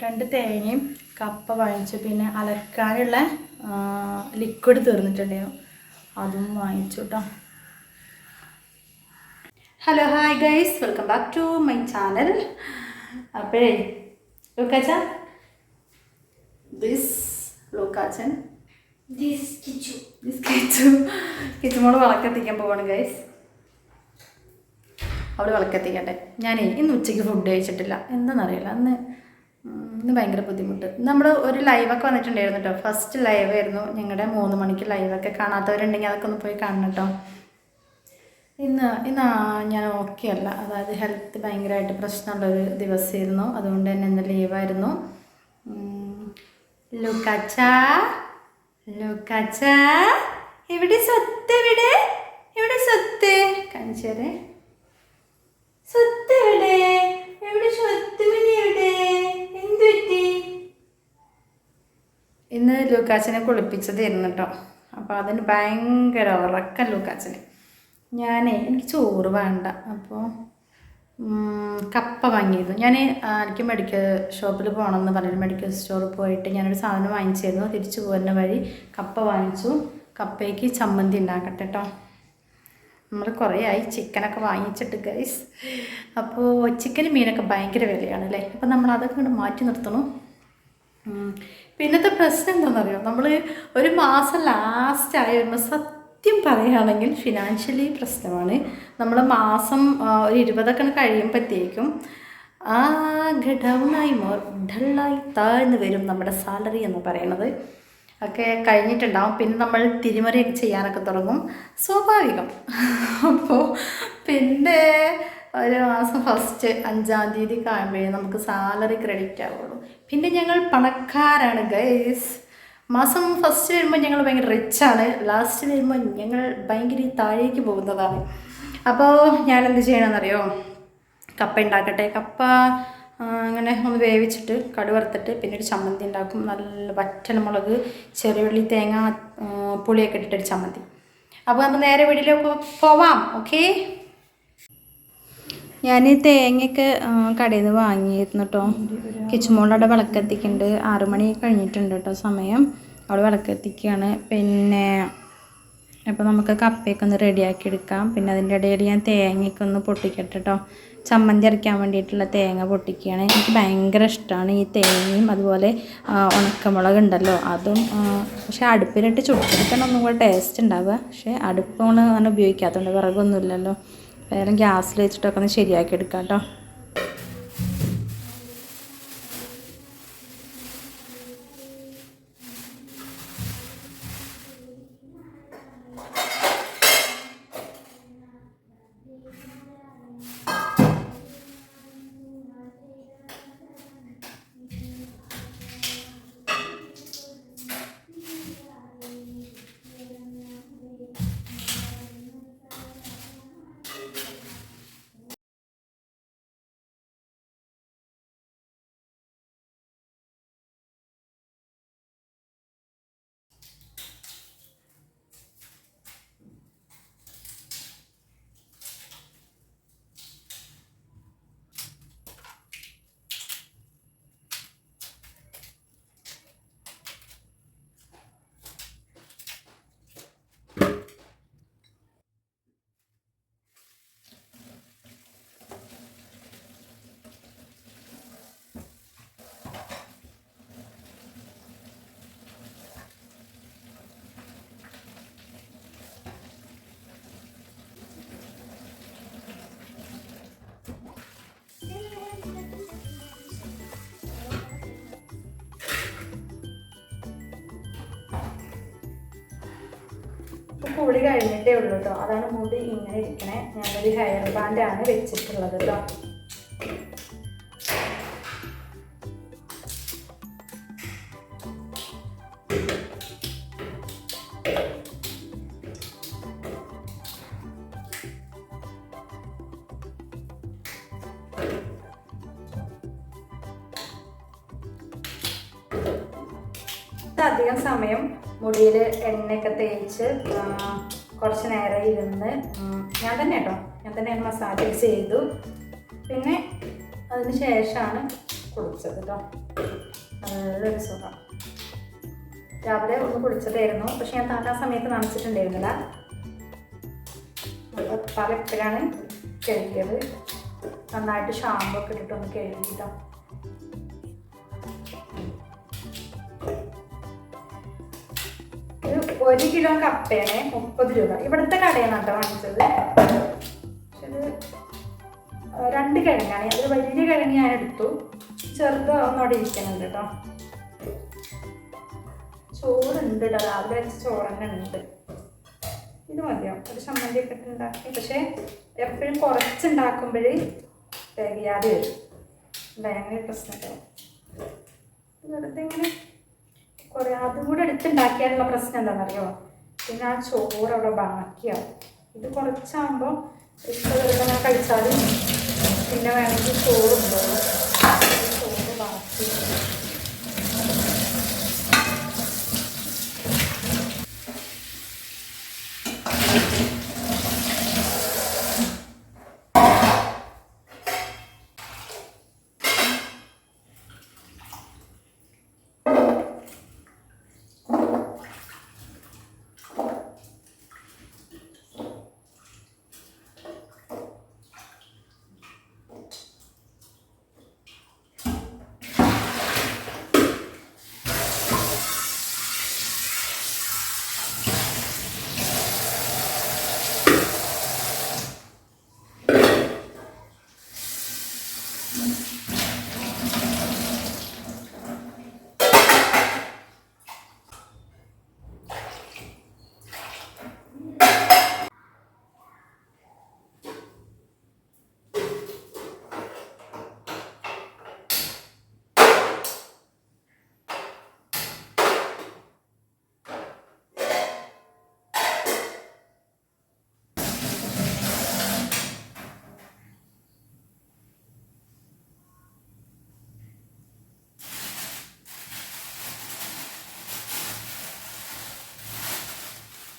2 തേങ്ങയും കപ്പ വാങ്ങിച്ചു. പിന്നെ അലക്കാനുള്ള ലിക്വിഡ് തീർന്നിട്ടുണ്ടായിരുന്നു, അതും വാങ്ങിച്ചു കേട്ടോ. Hello hi guys, welcome back to my channel. അപ്പോഴേ ലൂക്കാച്ച, ദിസ് ലൂക്കാച്ചൻ, ദിസ് കിച്ചുമോള് വിളക്കെത്തിക്കാൻ പോവാണ് ഗൈസ്. അവൾ വിളക്കെത്തിക്കട്ടെ. ഞാനേ ഇന്ന് ഉച്ചയ്ക്ക് ഫുഡ് കഴിച്ചിട്ടില്ല, എന്താണെന്നറിയില്ല. ഇന്ന് ഭയങ്കര ബുദ്ധിമുട്ട്. നമ്മൾ ഒരു ലൈവൊക്കെ വന്നിട്ടുണ്ടായിരുന്നു കേട്ടോ. ഫസ്റ്റ് ലൈവ് ആയിരുന്നു ഞങ്ങളുടെ 3 മണിക്ക് ലൈവൊക്കെ. കാണാത്തവരുണ്ടെങ്കിൽ അതൊക്കെ ഒന്ന് പോയി കാണണം കേട്ടോ. ഇന്ന് ഞാൻ ഓക്കെ അല്ല, അതായത് ഹെൽത്ത് ഭയങ്കരമായിട്ട് പ്രശ്നമുള്ളൊരു ദിവസമായിരുന്നു, അതുകൊണ്ട് തന്നെ ഇന്ന് ലീവായിരുന്നു. ലൂക്കാച്ച എവിടെ സ്വത്ത്? എവിടെ സ്വത്ത്? കാണിച്ചേരെ. സ്വത്ത് എവിടെ സ്വത്ത്? എവിടെ? എന്ത് പറ്റി? ഇന്ന് ലൂക്കാച്ചനെ കുളിപ്പിച്ചതായിരുന്നു കേട്ടോ. അപ്പോൾ അതിന് ഭയങ്കര ഉറക്കം ലൂക്കാച്ചന്. എനിക്ക് ചോറ് വേണ്ട, അപ്പോൾ കപ്പ വാങ്ങിയിരുന്നു. എനിക്ക് മെഡിക്കൽ ഷോപ്പിൽ പോകണമെന്ന് പറഞ്ഞു. മെഡിക്കൽ സ്റ്റോറിൽ പോയിട്ട് ഞാനൊരു സാധനം വാങ്ങിച്ചിരുന്നു. തിരിച്ചു പോകുന്ന വഴി കപ്പ വാങ്ങിച്ചു. കപ്പയ്ക്ക് ചമ്മന്തി ഉണ്ടാക്കട്ടെ കേട്ടോ. നമ്മൾ കുറേ ആയി ചിക്കനൊക്കെ വാങ്ങിച്ചിട്ട് ഗൈസ്. അപ്പോൾ ചിക്കനും മീനൊക്കെ ഭയങ്കര വിലയാണ് അല്ലേ. അപ്പോൾ നമ്മൾ അതൊക്കെ കൊണ്ട് മാറ്റി നിർത്തണം. പിന്നത്തെ പ്രശ്നം എന്താണെന്നറിയോ, നമ്മൾ ഒരു മാസം ലാസ്റ്റ് ആയി വരുമ്പോൾ സത്യം പറയുകയാണെങ്കിൽ ഫിനാൻഷ്യലി പ്രശ്നമാണ്. നമ്മൾ മാസം ഒരു 20ഒക്കെ കഴിയുമ്പോഴത്തേക്കും ഡൗണായി ഡള്ളായി താഴ്ന്നു വരും നമ്മുടെ സാലറി എന്ന് പറയുന്നത്. ഒക്കെ കഴിഞ്ഞിട്ടുണ്ടാവും. പിന്നെ നമ്മൾ തിരിമറിയൊക്കെ ചെയ്യാനൊക്കെ തുടങ്ങും, സ്വാഭാവികം. അപ്പോൾ പിന്നെ ഒരു മാസം ഫസ്റ്റ് 5-ാം തീയതി കഴിയുമ്പോഴേ നമുക്ക് സാലറി ക്രെഡിറ്റ് ആവുള്ളൂ. പിന്നെ ഞങ്ങൾ പണക്കാരാണ് ഗൈസ്. മാസം ഫസ്റ്റ് വരുമ്പോൾ ഞങ്ങൾ ഭയങ്കര റിച്ചാണ്, ലാസ്റ്റ് വരുമ്പോൾ ഞങ്ങൾ ഭയങ്കര താഴേക്ക് പോകുന്നതാണ്. അപ്പോൾ ഞാനെന്ത് ചെയ്യണമെന്നറിയോ, കപ്പ ഉണ്ടാക്കട്ടെ. കപ്പ അങ്ങനെ ഒന്ന് വേവിച്ചിട്ട് കടുവറുത്തിട്ട് പിന്നെ ഒരു ചമ്മന്തി ഉണ്ടാക്കും. നല്ല വറ്റൽമുളക്, ചെറിയുള്ളി, തേങ്ങ, പുളിയൊക്കെ ഇട്ടിട്ടൊരു ചമ്മന്തി. അപ്പോൾ നമുക്ക് നേരെ വീട്ടിലേക്ക് പോവാം. ഓക്കെ. ഞാൻ തേങ്ങയൊക്കെ കടയിൽ നിന്ന് വാങ്ങിയിരുന്നു കേട്ടോ. കിച്ചുമോളവിടെ വിളക്കെത്തിക്കുന്നുണ്ട്. 6 മണി കഴിഞ്ഞിട്ടുണ്ട് കേട്ടോ സമയം. അവൾ വിളക്കെത്തിക്കുകയാണ്. പിന്നെ അപ്പോൾ നമുക്ക് കപ്പയൊക്കെ ഒന്ന് റെഡിയാക്കി എടുക്കാം. പിന്നെ അതിൻ്റെ ഇടയിൽ ഞാൻ തേങ്ങയൊക്കെ ഒന്ന് പൊട്ടിക്കട്ടെ കേട്ടോ. ചമ്മന്തി അരയ്ക്കാൻ വേണ്ടിയിട്ടുള്ള തേങ്ങ പൊട്ടിക്കുകയാണ്. എനിക്ക് ഭയങ്കര ഇഷ്ടമാണ് ഈ തേങ്ങയും അതുപോലെ ഉണക്കമുളക് ഉണ്ടല്ലോ അതും. പക്ഷേ അടുപ്പിലിട്ട് ചുട്ടെടുക്കണം ഒന്നും കൂടെ ടേസ്റ്റ് ഉണ്ടാവുക. പക്ഷേ അടുപ്പാണ് അങ്ങനെ ഉപയോഗിക്കാത്തതുകൊണ്ട്, വിറകൊന്നുമില്ലല്ലോ. വേറെ ഗ്യാസിൽ വെച്ചിട്ടൊക്കെ ഒന്ന് ശരിയാക്കി എടുക്കാം കേട്ടോ. കുളി കഴിഞ്ഞിട്ടേ ഉള്ളൂ കേട്ടോ, അതാണ് മുടി ഇങ്ങനെ ഇരിക്കണേ. ഞാനൊരു ഹെയർ ബാൻഡാണ് വെച്ചിട്ടുള്ളത് കേട്ടോ. അധികം സമയം മുടിയിൽ എണ്ണയൊക്കെ തേച്ച് കുറച്ച് നേരം ഇരുന്ന് ഞാൻ തന്നെ മസാജ് ചെയ്തു. പിന്നെ അതിന് ശേഷമാണ് കുളിച്ചത് കേട്ടോ. നല്ലൊരു സുഖം. രാവിലെ ഒന്ന് കുളിച്ചതായിരുന്നു, പക്ഷെ ഞാൻ താത്താ സമയത്ത് നനച്ചിട്ടുണ്ടായിരുന്നില്ല. തല എപ്പോഴാണ് കഴുകിയത്. നന്നായിട്ട് ഷാമ്പു ഒക്കെ ഇട്ടിട്ടൊന്ന് കഴുകിട്ടോ. ഇത് 1 കിലോ കപ്പയാണ് 30 രൂപ. ഇവിടുത്തെ കടയാണ് കേട്ടോ വാങ്ങിച്ചത്. പക്ഷെ ഇത് 2 കിഴങ്ങാണ്. അതിൽ വലിയ കിഴങ്ങ് ഞാൻ എടുത്തു, ചെറുത് ഒന്നോടെ ഇരിക്കുന്നുണ്ട് കേട്ടോ. ചോറുണ്ട് കേട്ടോ, രാവിലെ വെച്ച ചോറ് തന്നെ ഉണ്ട്. ഇത് മതിയോ ഒരു ചമ്മന്തി ഒക്കെ ഉണ്ടാക്കി. പക്ഷെ എപ്പോഴും കുറച്ചുണ്ടാക്കുമ്പോൾ തികയാതെ വരും. ഭയങ്കര പ്രശ്നമൊക്കെ വെറുതെ ഇങ്ങനെ കുറേ അതും കൂടെ എടുത്തുണ്ടാക്കിയാലുള്ള പ്രശ്നം എന്താണെന്നറിയോ, പിന്നെ ആ ചോറ് അവിടെ ബാക്കിയാവും. ഇത് കുറച്ചാകുമ്പോൾ ഇഷ്ടം കഴിച്ചാലും പിന്നെ വേണമെങ്കിൽ ചോറുണ്ടോ ചോറ് ബാക്കി.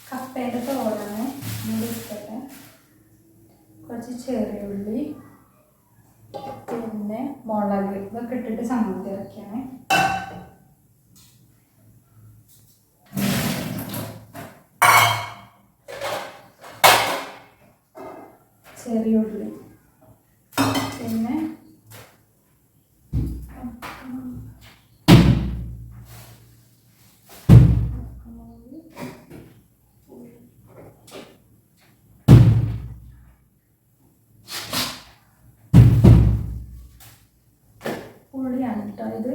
കപ്പയുടെ തോരന് മുറിക്കട്ടെ, കുറച്ച് ചെറിയ ഉള്ളി, പിന്നെ മുളക് ഇതൊക്കെ ഇട്ടിട്ട് ചമ്മന്തി ഇറക്കിയാണ്. ചെറിയ ഉള്ളി, പിന്നെ പുളിയാണ് കേട്ടോ ഇത്.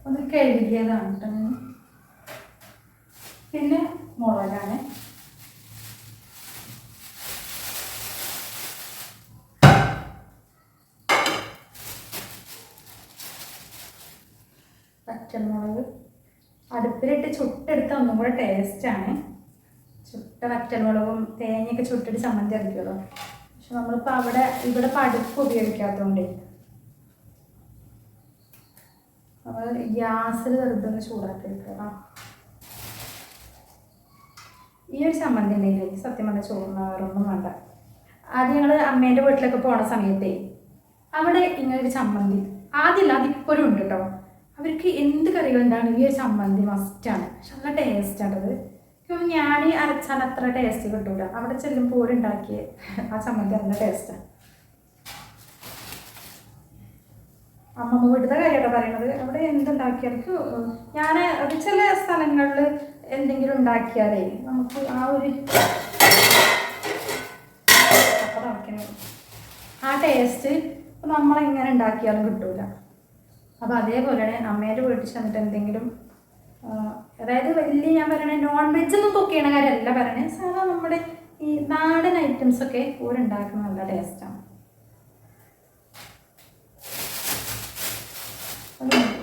ഒന്ന് കഴുകിയതാണ് കേട്ടോ. പിന്നെ മുളകാണ്. വറ്റൽമുളക് അടുപ്പിലിട്ട് ചുട്ടെടുത്ത ഒന്നും കൂടെ ടേസ്റ്റാണ്. ചുട്ട വറ്റൽമുളകും തേങ്ങയൊക്കെ ചുട്ടിട്ട് ചമ്മന്തി അരക്കുമല്ലോ. പക്ഷെ നമ്മളിപ്പോൾ ഇവിടെ അടുപ്പ് ഉപയോഗിക്കാത്തതുകൊണ്ടേ നമ്മൾ ഗ്യാസിൽ വെറുതെ ഒന്ന് ചൂടാക്കി എടുക്കണം. ഈ ഒരു ചമ്മന്തി ഉണ്ടെങ്കിൽ സത്യം പറഞ്ഞാൽ ചോറിന് വേറൊന്നും വേണ്ട. ആദ്യം ഞങ്ങൾ അമ്മേൻ്റെ വീട്ടിലൊക്കെ പോണ സമയത്തേ അവിടെ ഇങ്ങനൊരു ചമ്മന്തി ആദ്യമില്ല, അതിപ്പോഴും ഉണ്ട് കേട്ടോ. അവർക്ക് എന്ത് കറികളുണ്ടാണ് ഈ ഒരു ചമ്മന്തി മസ്റ്റാണ്. പക്ഷെ നല്ല ടേസ്റ്റാണത്. ഞാൻ അരച്ചാൽ അത്ര ടേസ്റ്റ് കിട്ടൂല. അവിടെ ചെല്ലുമ്പോൾ ഉണ്ടാക്കിയ ആ ചമ്മന്തി നല്ല ടേസ്റ്റാണ്. അമ്മമ്മ വീട്ടിലത്തെ കാര്യമായിട്ടോ പറയണത്. അവിടെ എന്തുണ്ടാക്കിയാർക്ക് ഞാൻ ഒരു ചില സ്ഥലങ്ങളിൽ എന്തെങ്കിലും ഉണ്ടാക്കിയാലേ നമുക്ക് ആ ഒരു ആ ടേസ്റ്റ് നമ്മളെങ്ങനെ ഉണ്ടാക്കിയാലും കിട്ടൂല. അപ്പോൾ അതേപോലെ അമ്മേൻ്റെ വീട്ടിൽ ചെന്നിട്ട് എന്തെങ്കിലും അതായത് വലിയ ഞാൻ പറയണേ നോൺ വെജ് ഒന്നും കുക്ക് ചെയ്യണ കാര്യമല്ല പറയണേ, സാധാ നമ്മുടെ ഈ നാടൻ ഐറ്റംസൊക്കെ ഉണ്ടാക്കുന്ന നല്ല ടേസ്റ്റാണ്.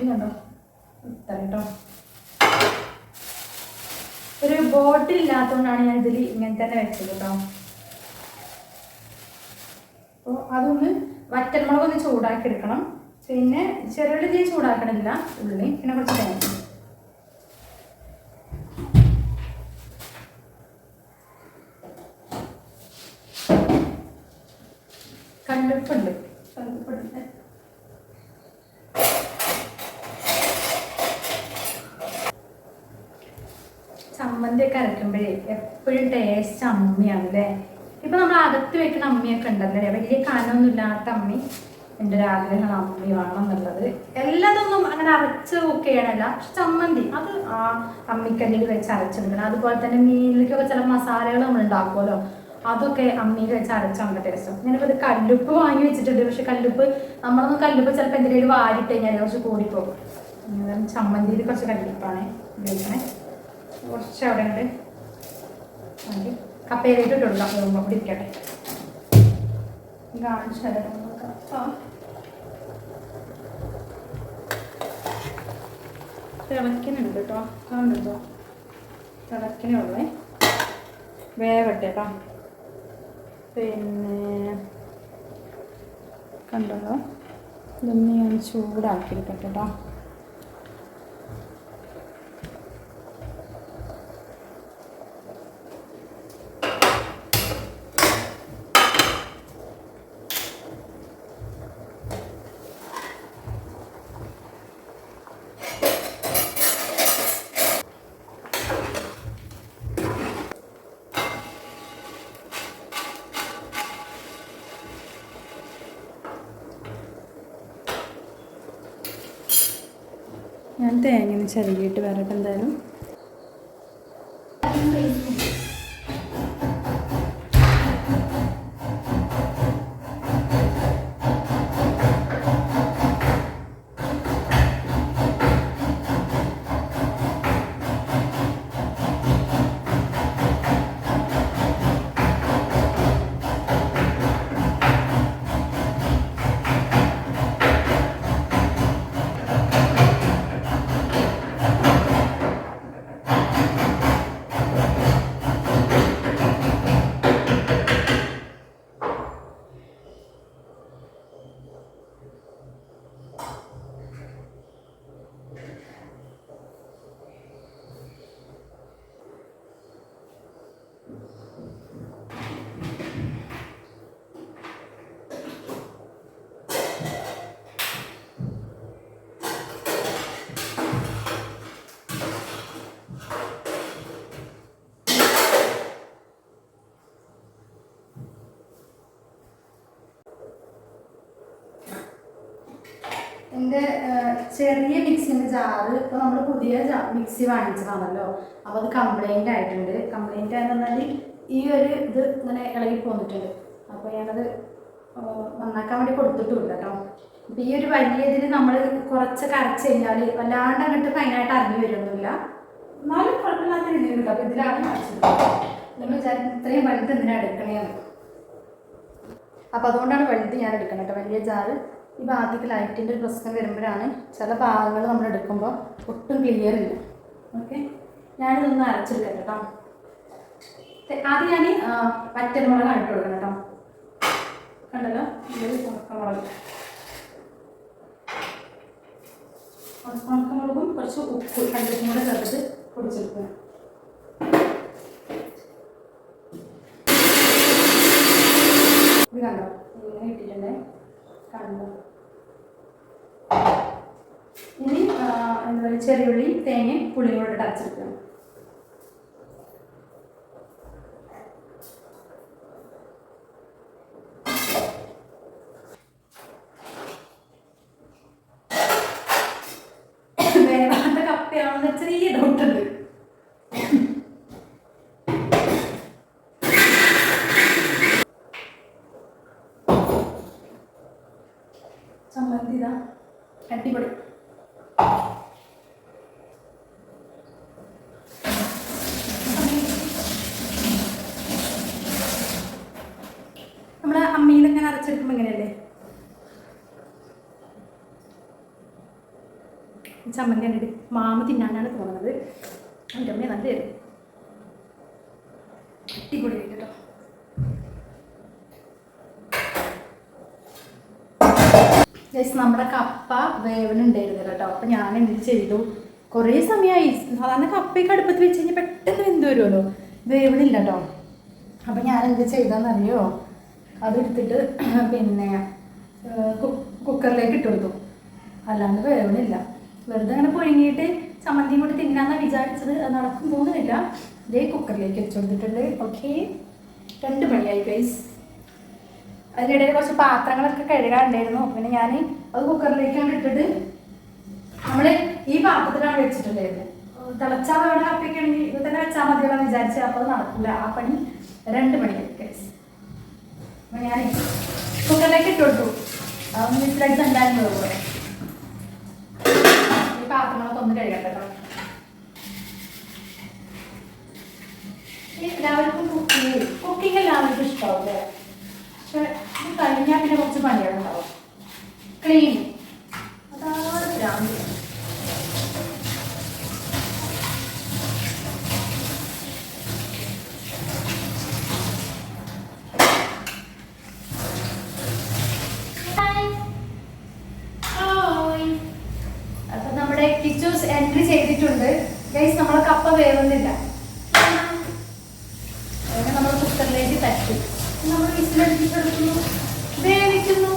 കണ്ടോ ഇത്ര കേട്ടോ. ഒരു ബോട്ടിൽ ഇല്ലാത്തതുകൊണ്ടാണ് ഞാൻ ഇതിൽ ഇങ്ങനെ തന്നെ വെച്ചത് കേട്ടോ. അപ്പോൾ അതൊന്ന് വറ്റൽമുളകൊന്ന് ചൂടാക്കി എടുക്കണം. പിന്നെ ചെറുള്ളി ചൂടാക്കണില്ല, ഉള്ളി പിന്നെ കുറച്ച് തേങ്ങ. കല്ലുപ്പുണ്ട്. ചമ്മന്തിയൊക്കെ അരക്കുമ്പോഴേ എപ്പോഴും ടേസ്റ്റ് അമ്മിയാണ് അല്ലേ. ഇപ്പം നമ്മൾ അകത്ത് വെക്കുന്ന അമ്മിയൊക്കെ ഉണ്ടല്ലേ, വലിയ കനമൊന്നും ഇല്ലാത്ത അമ്മി. എൻ്റെ ഒരു ആഗ്രഹമാണ് അമ്മി വേണം എന്നുള്ളത്. എല്ലാതൊന്നും അങ്ങനെ അരച്ച് കുക്ക് ചെയ്യണമല്ല, പക്ഷെ ചമ്മന്തി അത് ആ അമ്മിക്കല്ലിൽ വെച്ച് അരച്ചെടുക്കണം. അതുപോലെ തന്നെ മീനിലേക്കൊക്കെ ചില മസാലകൾ നമ്മൾ ഉണ്ടാക്കുമല്ലോ, അതൊക്കെ അമ്മിയിൽ വെച്ച് അരച്ചാൽ നല്ല ടേസ്റ്റാണ്. ഞാനിപ്പോൾ ഇത് കല്ലുപ്പ് വാങ്ങി വെച്ചിട്ടുണ്ട്, പക്ഷെ കല്ലുപ്പ് നമ്മളൊന്നും കല്ലുപ്പ് ചിലപ്പോൾ എന്തെങ്കിലും വാരിട്ട് കഴിഞ്ഞാൽ കുറച്ച് കൂടിപ്പോകും. ചമ്മന്തിയിൽ കുറച്ച് കല്ലുപ്പാണ് ഉപയോഗിക്കണേ. കുറച്ച് അവിടെ ഉണ്ട്, കപ്പയിലേക്ക് ഇട്ട് കൊടുക്കാം. പോകുമ്പോൾ അവിടെ ഇരിക്കട്ടെ, കാണിച്ചു തരാം. തിളക്കിനുണ്ട് കേട്ടോ, കാണുന്നുണ്ടോ? തിളക്കിനുള്ളേ വേവട്ടെ കേട്ടോ. പിന്നെ കണ്ടല്ലോ, ഇതൊന്ന് ഞാൻ ചൂടാക്കിയിരിക്കട്ടെ കേട്ടോ. ഞാൻ തേങ്ങ ചെറുകിയിട്ട് വരട്ടെ എന്തായാലും. എൻ്റെ ചെറിയ മിക്സിൻ്റെ ജാറ് ഇപ്പോൾ നമ്മൾ പുതിയ മിക്സി വാങ്ങിച്ചതാണല്ലോ, അപ്പോൾ അത് കംപ്ലൈൻ്റ് ആയിട്ടുണ്ട്. കംപ്ലൈൻ്റ് ആയെന്ന് പറഞ്ഞാൽ ഈ ഒരു ഇത് ഇങ്ങനെ ഇളകി പോന്നിട്ടുണ്ട്. അപ്പോൾ ഞാനത് നന്നാക്കാൻ വേണ്ടി കൊടുത്തിട്ടുമില്ല കേട്ടോ. അപ്പോൾ ഈ ഒരു വലിയ ഇതിൽ നമ്മൾ കുറച്ചൊക്കെ അരച്ച് കഴിഞ്ഞാൽ വല്ലാണ്ട് അങ്ങോട്ട് ഫൈനായിട്ട് അറിഞ്ഞു വരുമൊന്നുമില്ല, എന്നാലും കുഴപ്പമില്ലാത്ത രീതിയിൽ കിട്ടും. അപ്പോൾ ഇതിലാണ് അരച്ചത്. നമ്മൾ വിചാരിക്കും ഇത്രയും വലുത് എന്തിനാണ് എടുക്കണേന്ന്. അപ്പോൾ അതുകൊണ്ടാണ് വലുത് ഞാൻ എടുക്കണം കേട്ടോ, വലിയ ജാറ്. ഈ ഭാഗത്തേക്ക് ലൈറ്റിൻ്റെ ഒരു പ്രശ്നം വരുമ്പോഴാണ് ചില ഭാഗങ്ങൾ നമ്മൾ എടുക്കുമ്പോൾ ഒട്ടും ക്ലിയർ ഇല്ല. ഓക്കെ, ഞാനിതൊന്ന് അരച്ചെടുക്കാം കേട്ടോ. ആദ്യം ഞാൻ വറ്റൽമുളകാണ് ഇട്ട് കൊടുക്കണം കേട്ടോ. കണ്ടല്ലോ, ഇതൊരു ഉണക്കമുളക്. ഉണക്കമുളകും കുറച്ച് ഉപ്പ് കല്ലുപ്പും കൂടെ ചേർത്തിട്ട് പൊടിച്ചെടുക്കുക. ഇത് കണ്ടോ, ഇങ്ങനെ ഇട്ടിട്ടുണ്ടേ, കണ്ടോ. ഇനി എന്താ പറയുക, ചെറിയുള്ളി തേങ്ങയും പുളിയും കൂടെ അരച്ചെടുക്കുക. വേവാത്ത കപ്പയാണെന്ന് ചെറിയ ഡൗട്ടുണ്ട്. ചമ്മന്തി ഇതാ അടിപൊളി. നമ്മൾ അമ്മിയിലിങ്ങനെ അരച്ചെടുക്കുമ്പോൾ എങ്ങനെയല്ലേ ചമ്മന്തി കണ്ടിട്ട് മാമ തിന്നാനാണ് തോന്നുന്നത്. എൻ്റെ അമ്മയെ നല്ല അടിപൊളി കേട്ടോ. ഗൈസ് നമ്മുടെ കപ്പ വേവനുണ്ടായിരുന്നു കേട്ടോ. അപ്പം ഞാൻ എന്ത് ചെയ്തു, കുറേ സമയമായി. സാധാരണ കപ്പയൊക്കെ അടുപ്പത്ത് വെച്ച് കഴിഞ്ഞാൽ പെട്ടെന്ന് വെന്ത് വരുമല്ലോ, വേവണില്ല കേട്ടോ. അപ്പം ഞാൻ എന്ത് ചെയ്താന്നറിയോ, അതെടുത്തിട്ട് പിന്നെ കുക്കറിലേക്ക് ഇട്ട് കൊടുത്തു. അല്ലാണ്ട് വേവണില്ല. വെറുതെ അങ്ങനെ പുഴുങ്ങിയിട്ട് ചമ്മന്തിയും കൂടി തിന്നാന്നാണ് വിചാരിച്ചത്. അത് നടക്കും പോകുന്നില്ല. ഇതേ കുക്കറിലേക്ക് വെച്ച് കൊടുത്തിട്ടുണ്ട്. ഓക്കെ, 2 മണിയായി ഗൈസ്. അതിനിടയിൽ കുറച്ച് പാത്രങ്ങളൊക്കെ കഴുകാനുണ്ടായിരുന്നു. പിന്നെ ഞാൻ അത് കുക്കറിലേക്കാണ് ഇട്ടിട്ട് നമ്മൾ ഈ പാത്രത്തിലാണ് വെച്ചിട്ടുണ്ടായിരുന്നത്. തിളച്ചാൽ അവിടെ കപ്പയ്ക്കാണെങ്കിൽ ഇത് തന്നെ വെച്ചാൽ മതിയോളം വിചാരിച്ച്, അപ്പോൾ അത് നടക്കില്ല. ആ പണി 2 മണിയായി ഗൈസ്. അപ്പോൾ ഞാൻ കുക്കറിലേക്ക് ഇട്ട് കൊടുത്തു. അതൊന്ന് വിസിലടിച്ച് എന്തായാലും വേറെ ഈ പാത്രങ്ങളൊക്കെ ഒന്ന് കഴുകട്ടെ കേട്ടോ. എല്ലാവർക്കും കുക്കിംഗ് എല്ലാവർക്കും ഇഷ്ടമാവില്ലേ? പക്ഷെ ഇത് കഴിഞ്ഞാൽ പിന്നെ കുറച്ച് പണികളുണ്ടാവും. ക്ലീൻ അതാണ് ഭ്രാന്തി. അപ്പൊ നമ്മുടെ കിച്ചൂസ് എൻട്രി ചെയ്തിട്ടുണ്ട് ഗൈസ്. നമ്മളെ കപ്പ വേവുന്നില്ല. നമ്മൾ കുക്കറിലേക്ക് തട്ടി നമ്മൾ വിസിലടിപ്പിച്ചെടുക്കുന്നു, വേവിക്കുന്നു.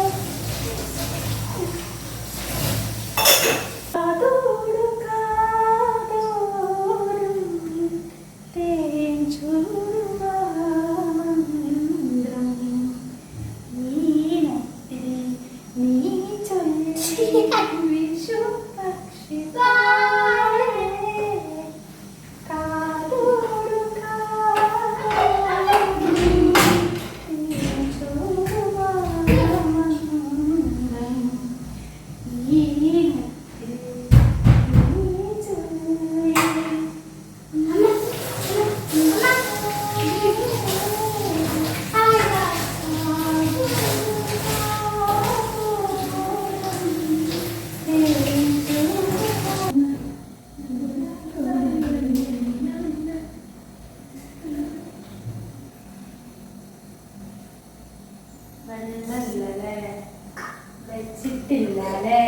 വെച്ചിട്ടില്ല അല്ലേ?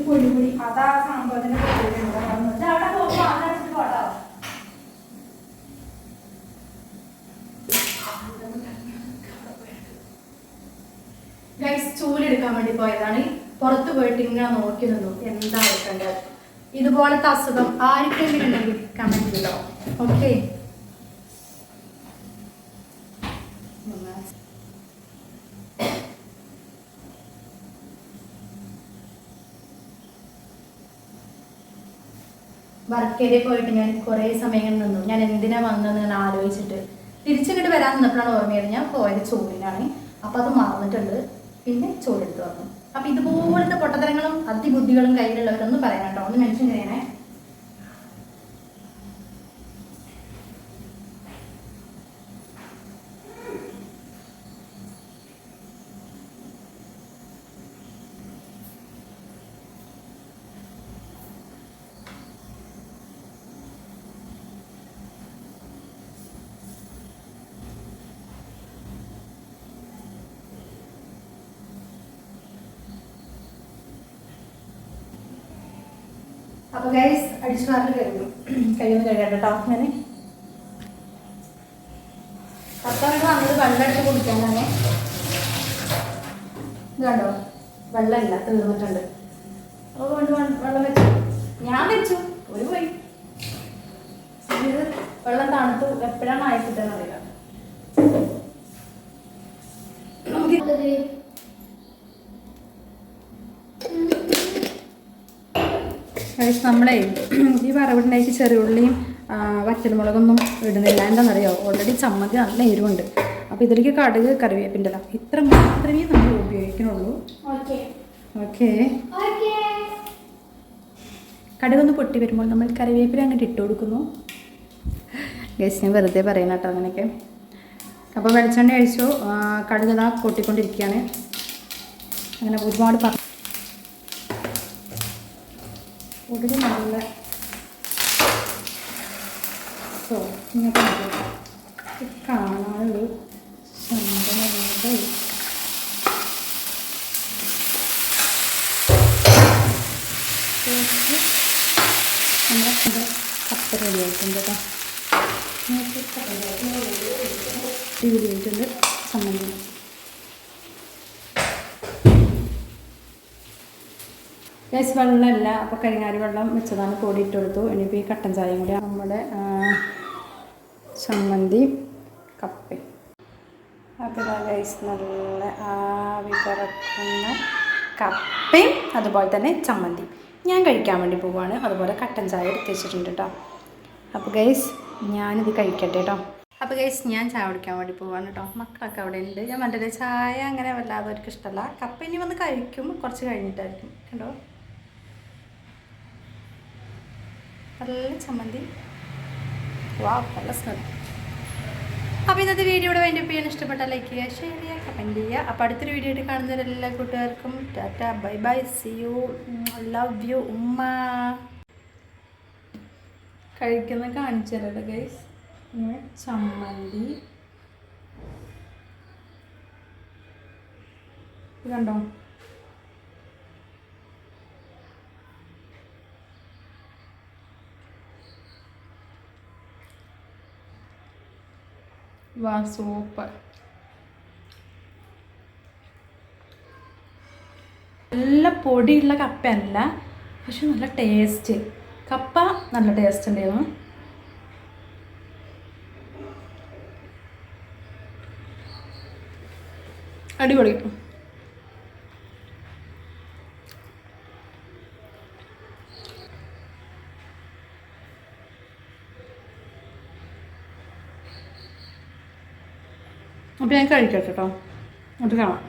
പൊടിപൊടി അതാ സംഭവത്തിന്റെ അവിടെ പോകുമ്പോ അതടിച്ചിട്ട് പോട്ടോ. ഗൈസ് ചൂലെടുക്കാൻ വേണ്ടി പോയതാണ്. പുറത്ത് പോയിട്ട് ഇങ്ങനെ നോക്കി നിന്നു എന്താ എടുക്കേണ്ടത്. ഇതുപോലത്തെ അസുഖം ആർക്കെങ്കിലും ഉണ്ടെങ്കിൽ കമന്റ് ചെയ്തോ. ഓക്കെ, വർക്കേരിയ പോയിട്ട് ഞാൻ കുറേ സമയം നിന്നു. ഞാൻ എന്തിനാ വന്നതെന്ന് ഞാൻ ആലോചിച്ചിട്ട് തിരിച്ചിങ്ങോട്ട് വരാൻ നിന്നപ്പോഴാണ് ഓർമ്മയത് ഞാൻ പോയത് ചോറിനാണ്. അപ്പം അത് മറന്നിട്ടുണ്ട്. പിന്നെ ചോറെടുത്ത് വന്നു. അപ്പം ഇതുപോലത്തെ പൊട്ടത്തരങ്ങളും അതിബുദ്ധികളും കയ്യിലുള്ളവരൊന്നും പറയാം കേട്ടോ, ഒന്ന് മെൻഷൻ ചെയ്യണേ. അപ്പോൾ ഗൈസ് അടിച്ചു വാറിൽ കഴിയുമെന്ന് കഴിയട്ടെ കേട്ടോ. ഞാൻ 10 മിനിറ്റ് വന്നത് വെള്ളം എടുത്ത് കുടിക്കാനാണ്. ഇത് കണ്ടോ, വെള്ളമില്ല, തീർന്നിട്ടുണ്ട്. അപ്പോൾ വെള്ളം വെച്ചു, ഞാൻ വെച്ചു, ഒരു പോയി. ഇത് വെള്ളം തണുത്തു, എപ്പോഴാണ് ആയിക്കിട്ടെന്ന് അറിയില്ല. നമ്മളെ ഈ വറവിടേക്ക് ചെറിയുള്ളിയും വറ്റൽമുളകൊന്നും ഇടുന്നില്ല. എന്താണെന്നറിയോ, ഓൾറെഡി ചമ്മന്തി നല്ല എരിവുണ്ട്. അപ്പോൾ ഇതിലേക്ക് കടുക് കറിവേപ്പിൻ്റെ ഇത്ര മാത്രമേ നമ്മൾ ഉപയോഗിക്കുന്നുള്ളൂ. ഓക്കെ, കടുകൊന്ന് പൊട്ടി വരുമ്പോൾ നമ്മൾ കറിവേപ്പില അങ്ങോട്ട് ഇട്ട് കൊടുക്കുന്നു. ഗൈസ് ഞാൻ വെറുതെ പറയണം കേട്ടോ അങ്ങനെയൊക്കെ. അപ്പോൾ വെളിച്ചെണ്ണ ഒഴിച്ചു, കടുക് ഇതാ പൊട്ടിക്കൊണ്ടിരിക്കുകയാണ്. അങ്ങനെ ഒരുപാട് കൂടുതൽ നല്ല സോ ഇങ്ങനത്തെ കാണാനൊരു സുന്ദരമായി നമ്മുടെ കപ്പ റെഡി ആയിട്ടുണ്ട് കേട്ടോ. അടിപൊളിയായിട്ടുണ്ട് ചമ്മന്തി. ഗൈസ് വെള്ളമല്ല, അപ്പോൾ കരിങ്ങാരി വെള്ളം വെച്ചതാണ്, പൊടി ഇട്ട് കൊടുത്തു. ഇനിയിപ്പോൾ ഈ കട്ടൻ ചായയും കൂടി നമ്മുടെ ചമ്മന്തി കപ്പയും. അപ്പോൾ ഗൈസ് നല്ല ആവി പറക്കുന്ന കപ്പയും അതുപോലെ തന്നെ ചമ്മന്തി ഞാൻ കഴിക്കാൻ വേണ്ടി പോവുകയാണ്. അതുപോലെ കട്ടൻ ചായ എടുത്ത് വെച്ചിട്ടുണ്ട് കേട്ടോ. അപ്പോൾ ഗൈസ് ഞാനിത് കഴിക്കട്ടെ കേട്ടോ. അപ്പോൾ ഗൈസ് ഞാൻ ചായ കുടിക്കാൻ വേണ്ടി പോവാണ് കേട്ടോ. മക്കളൊക്കെ അവിടെ ഉണ്ട്. ഞാൻ മറ്റേ ചായ അങ്ങനെ വല്ലാതെ അവർക്ക് ഇഷ്ടമല്ല. കപ്പ ഇനി വന്ന് കഴിക്കും, കുറച്ച് കഴിഞ്ഞിട്ടായിരിക്കും. കണ്ടോ നല്ല ചമ്മന്തി, വാ നല്ല സ്മെൽ. അപ്പോൾ ഇന്നത്തെ വീഡിയോ ഇവിടെ വേണ്ടി ചെയ്യാൻ ഇഷ്ടപ്പെട്ടാൽ ലൈക്ക് ചെയ്യുക, ഷെയർ ചെയ്യുക, കമൻറ്റ് ചെയ്യുക. അപ്പോൾ അടുത്തൊരു വീഡിയോ ആയിട്ട് കാണുന്നവരെല്ലാ കൂട്ടുകാർക്കും tata, bye bye, see you, love you, ഉമ്മ. കഴിക്കുന്ന കാണിച്ചു തരാം ഗൈസ്. ചമ്മന്തി കണ്ടോ, വാ സൂപ്പർ. നല്ല പൊടിയുള്ള കപ്പയല്ല, പക്ഷെ നല്ല ടേസ്റ്റ്. കപ്പ നല്ല ടേസ്റ്റ് ഉണ്ടായിരുന്നു. അടിപൊളി. അപ്പോൾ ഞാൻ കഴിക്കട്ടെ കേട്ടോ, എന്നിട്ട് കാണാം.